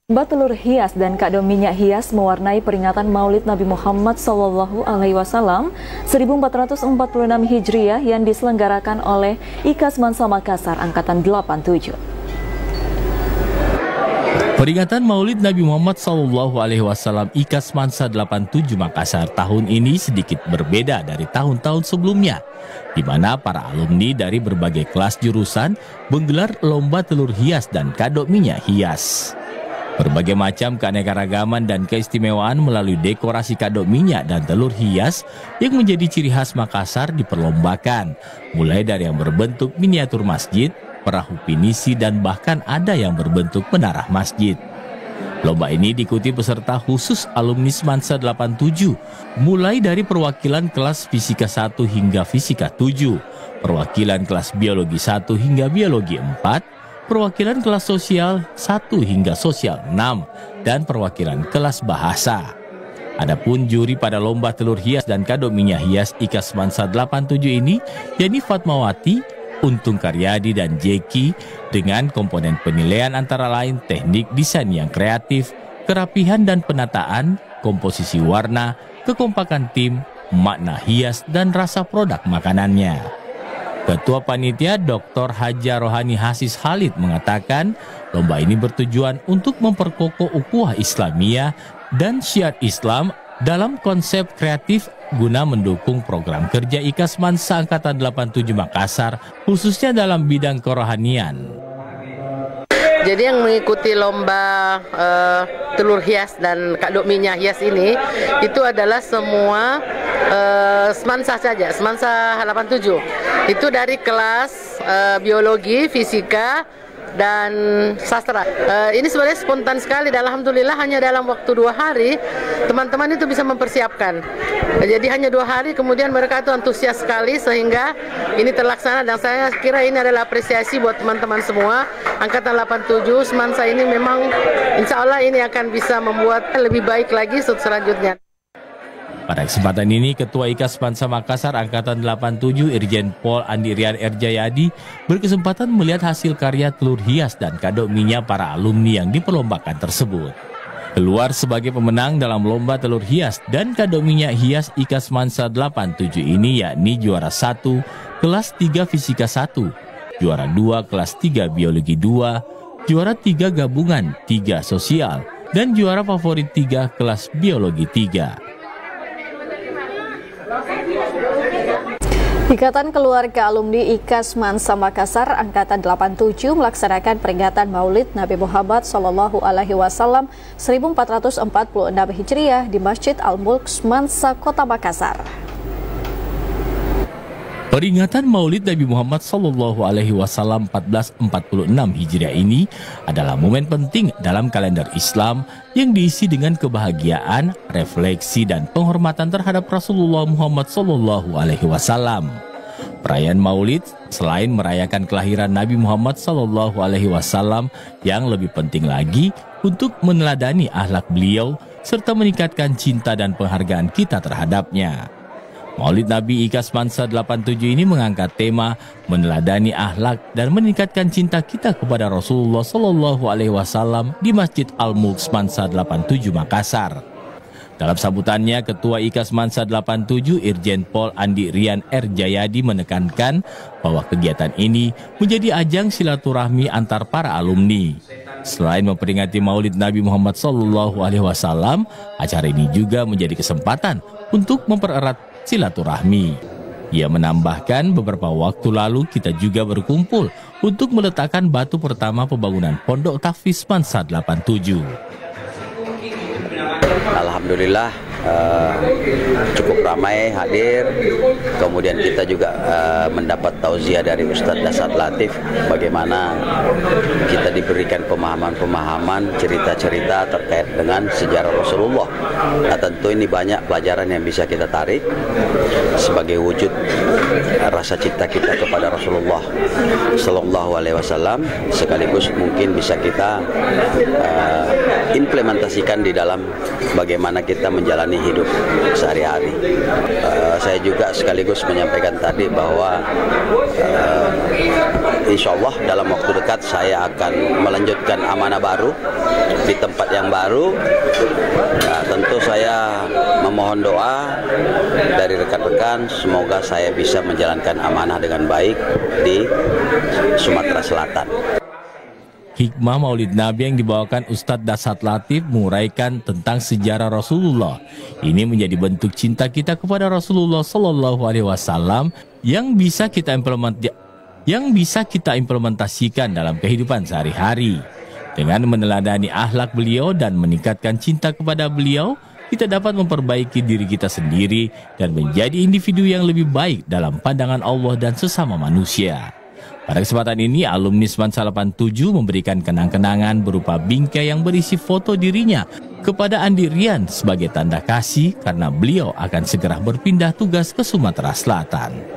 Lomba telur hias dan kado minyak hias mewarnai peringatan Maulid Nabi Muhammad SAW 1446 Hijriah yang diselenggarakan oleh IKAS Mansa Makassar Angkatan 87. Peringatan Maulid Nabi Muhammad SAW IKAS Mansa 87 Makassar tahun ini sedikit berbeda dari tahun-tahun sebelumnya, di mana para alumni dari berbagai kelas jurusan menggelar lomba telur hias dan kado minyak hias. Berbagai macam keanekaragaman dan keistimewaan melalui dekorasi kado minyak dan telur hias yang menjadi ciri khas Makassar diperlombakan, mulai dari yang berbentuk miniatur masjid, perahu pinisi, dan bahkan ada yang berbentuk menara masjid. Lomba ini diikuti peserta khusus alumni Mansa 87, mulai dari perwakilan kelas Fisika 1 hingga Fisika 7, perwakilan kelas Biologi 1 hingga Biologi 4, perwakilan kelas Sosial 1 hingga Sosial 6, dan perwakilan kelas Bahasa. Adapun juri pada lomba telur hias dan kado minyak hias IKAS Mansa 87 ini, yakni Fatmawati, Untung Karyadi, dan Jeki, dengan komponen penilaian antara lain teknik desain yang kreatif, kerapihan dan penataan, komposisi warna, kekompakan tim, makna hias, dan rasa produk makanannya. Ketua Panitia Dr. Haja Rohani Hasis Khalid mengatakan lomba ini bertujuan untuk memperkokoh ukhuwah Islamiyah dan syiar Islam dalam konsep kreatif guna mendukung program kerja IKAS Mansa Angkatan 87 Makassar, khususnya dalam bidang kerohanian. Jadi yang mengikuti lomba telur hias dan kado minyak hias ini itu adalah semua Semansa saja, Semansa 87. Itu dari kelas biologi, fisika, dan sastra. Ini sebenarnya spontan sekali dan alhamdulillah hanya dalam waktu 2 hari teman-teman itu bisa mempersiapkan. Jadi hanya 2 hari kemudian mereka itu antusias sekali sehingga ini terlaksana, dan saya kira ini adalah apresiasi buat teman-teman semua Angkatan 87. Semansa ini memang insya Allah ini akan bisa membuat lebih baik lagi selanjutnya. Pada kesempatan ini, Ketua IKAS Mansa Makassar Angkatan 87 Irjen Pol Andi Rian Erjayadi berkesempatan melihat hasil karya telur hias dan kado minyak para alumni yang diperlombakan tersebut. Keluar sebagai pemenang dalam lomba telur hias dan kado minyak hias IKAS Mansa 87 ini yakni juara 1 kelas 3 Fisika 1, juara 2 kelas 3 Biologi 2, juara 3 gabungan 3 Sosial, dan juara favorit 3 kelas Biologi 3. Ikatan Keluarga Alumni IKAS Mansa Makassar Angkatan 87 melaksanakan peringatan Maulid Nabi Muhammad SAW 1446 Hijriah di Masjid Al-Mulk Mansa, Kota Makassar. Peringatan Maulid Nabi Muhammad SAW 1446 Hijriah ini adalah momen penting dalam kalender Islam yang diisi dengan kebahagiaan, refleksi, dan penghormatan terhadap Rasulullah Muhammad SAW. Perayaan Maulid selain merayakan kelahiran Nabi Muhammad SAW, yang lebih penting lagi untuk meneladani akhlak beliau serta meningkatkan cinta dan penghargaan kita terhadapnya. Maulid Nabi IKAS Mansa 87 ini mengangkat tema meneladani akhlak dan meningkatkan cinta kita kepada Rasulullah SAW di Masjid Al-Mulk Mansa 87 Makassar. Dalam sambutannya, Ketua IKAS Mansa 87 Irjen Pol Andi Rian Erjayadi menekankan bahwa kegiatan ini menjadi ajang silaturahmi antar para alumni. Selain memperingati Maulid Nabi Muhammad SAW, acara ini juga menjadi kesempatan untuk mempererat silaturahmi. Ia menambahkan beberapa waktu lalu kita juga berkumpul untuk meletakkan batu pertama pembangunan Pondok Tahfiz Mansa 87. Alhamdulillah cukup ramai hadir, kemudian kita juga mendapat tauziah dari Ustadz Dasar Latif bagaimana kita diberikan pemahaman-pemahaman, cerita-cerita terkait dengan sejarah Rasulullah. Nah, tentu ini banyak pelajaran yang bisa kita tarik sebagai wujud rasa cinta kita kepada Rasulullah Sallallahu Alaihi Wasallam, sekaligus mungkin bisa kita implementasikan di dalam bagaimana kita menjalani menjalani hidup sehari-hari. Saya juga sekaligus menyampaikan tadi bahwa insya Allah dalam waktu dekat saya akan melanjutkan amanah baru di tempat yang baru. Tentu saya memohon doa dari rekan-rekan, semoga saya bisa menjalankan amanah dengan baik di Sumatera Selatan. Hikmah Maulid Nabi yang dibawakan Ustadz Dasat Latif menguraikan tentang sejarah Rasulullah. Ini menjadi bentuk cinta kita kepada Rasulullah Shallallahu Alaihi Wasallam yang bisa kita implementasikan dalam kehidupan sehari-hari. Dengan meneladani akhlak beliau dan meningkatkan cinta kepada beliau, kita dapat memperbaiki diri kita sendiri dan menjadi individu yang lebih baik dalam pandangan Allah dan sesama manusia. Pada kesempatan ini, alumni Semansa 87 memberikan kenang-kenangan berupa bingkai yang berisi foto dirinya kepada Andi Rian sebagai tanda kasih karena beliau akan segera berpindah tugas ke Sumatera Selatan.